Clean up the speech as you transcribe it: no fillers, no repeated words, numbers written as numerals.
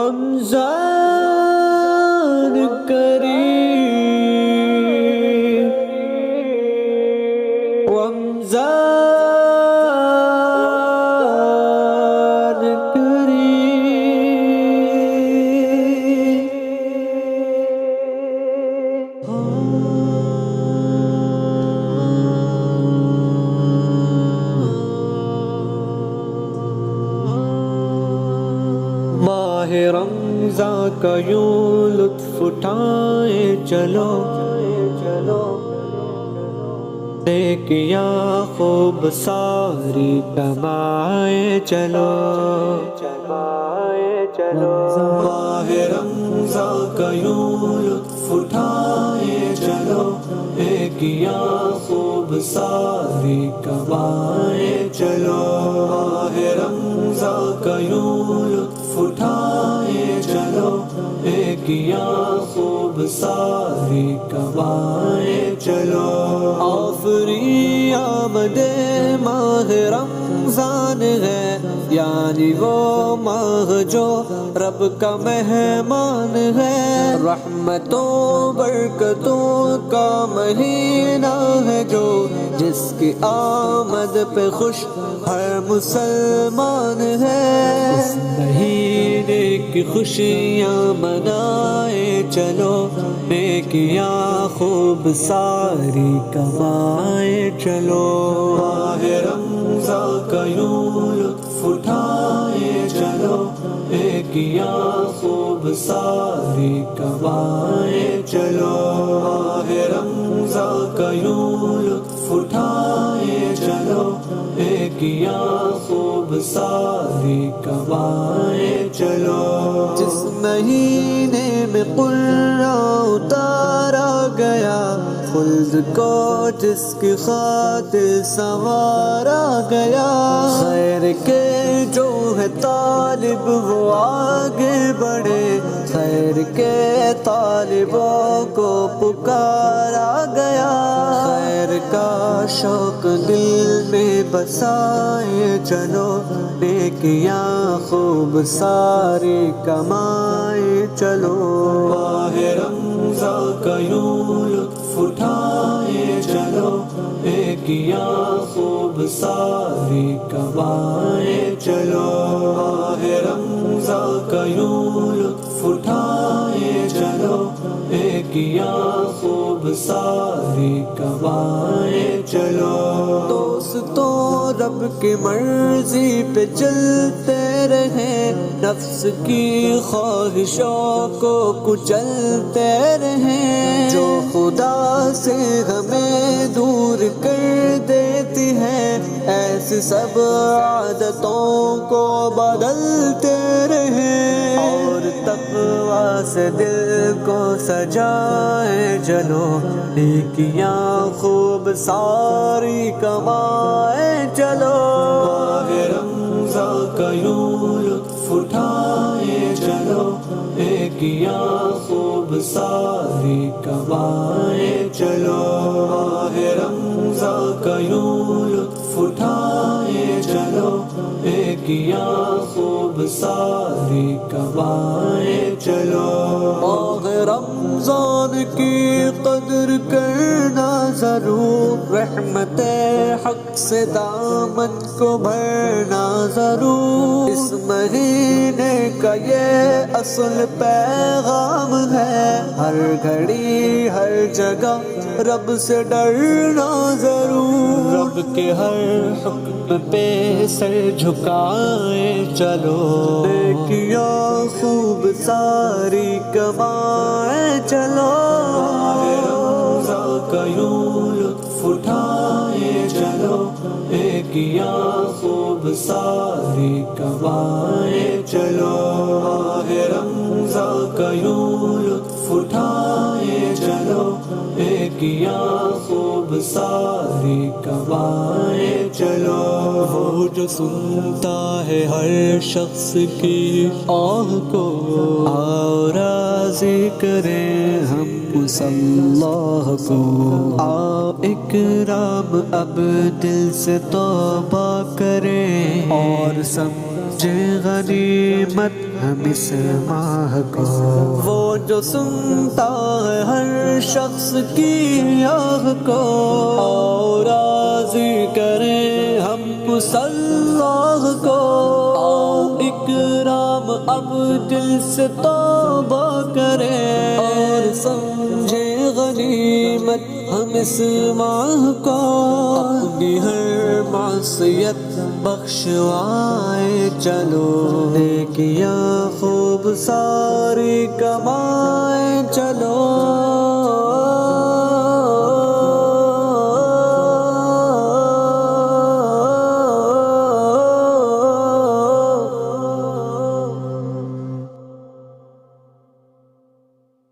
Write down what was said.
رمضان کریم، رمضان ماہ رمضان کا یوں لطف اٹھائے چلو، نیکیاں خوب ساری کمائے چلو، ماہ رمضان کا یوں لطف اٹھائے چلو، نیکیاں خوب ساری کمائے چلو، ماہ رمضان کا یوں لطف اٹھائے چلو، نیکیاں خوب ساری کمائے چلو۔ آفری آمد ماہ رمضان ہے، یعنی وہ ماہ جو رب کا مہمان ہے، رحمتوں برکتوں کا مہینہ ہے جو، جس کی آمد پہ خوش ہر مسلمان ہے۔ اس مہینے کی خوشیاں منائے چلو، نیکیاں خوب ساری کمائے چلو، ماہ رمضان کا یوں لطف اٹھائے چلو، نیکیاں خوب ساری کمائے چلو، ماہ رمضان کا یوں لطف اٹھائے چلو، نیکیاں خوب ساری کمائے چلو۔ جس مہینے میں قرآن اتارا گیا، خلد کو جس کی خاطر سنوارا گیا، خیر کے جو ہے طالب وہ آگے بڑھے، خیر کے طالبوں کو پکارا گیا، خیر کا شوق دل میں بسائے چلو، نیکیاں خوب ساری کمائے چلو، ماہ رمضان کا یوں لطف اٹھائے چلو، نیکیاں خوب ساری کمائے چلو، ماہ رمضان کا یوں لطف اٹھائے چلو، نیکیاں خوب ساری کمائے چلو۔ دوستوں رب کی مرضی پہ چلتے رہیں، نفس کی خواہشوں کو کچلتے رہیں، جو خدا سے ہمیں دور کر دیتی ہے، ایسی سب عادتوں کو بدلتے رہیں، اور تقویٰ سے دل کو سجائے چلو، نیکیاں خوب ساری کمائے چلو، ماہ رمضان کا یوں لطف اٹھائے چلو، نیکیاں خوب ساری کمائے چلو، ماہ رمضان کا یوں لطف اٹھائے چلو، نیکیاں خوب ساری کمائے چلو۔ ماہ رمضان کی قدر کرنا ضرور، رحمت حق سے دامن کو بھرنا ضرور، اس مہینے کا یہ اصل پیغام ہے، ہر گھڑی ہر جگہ رب سے ڈرنا ضرور، رب کے ہر حکم پہ سر جھکائے چلو، نیکیاں خوب ساری کمائے چلو، ماہ رمضان کا یوں لطف اٹھائے چلو، نیکیاں خوب ساری کمائے چلو، ماہ رمضان کا یوں لطف اٹھائے چلو، نیکیاں خوب ساری کمائے چلو۔ وہ جو سنتا ہے ہر شخص کی آہ کو، آؤ راضی کریں ہم اس اللہ کو، آؤ اکرام اب دل سے توبہ کریں، اور سمجھے سمجھے غنیمت ہم اس ماہ کو، وہ جو سنتا ہے ہر شخص کی آہ کو، اور راضی کرے ہم اس اللہ کو، اکرام اب دل سے توبہ کرے، اور سمجھے غنیمت ہم اس ماہ کو، اپنی ہر معصیت بخشوائے چلو، نیکیاں خوب ساری کمائے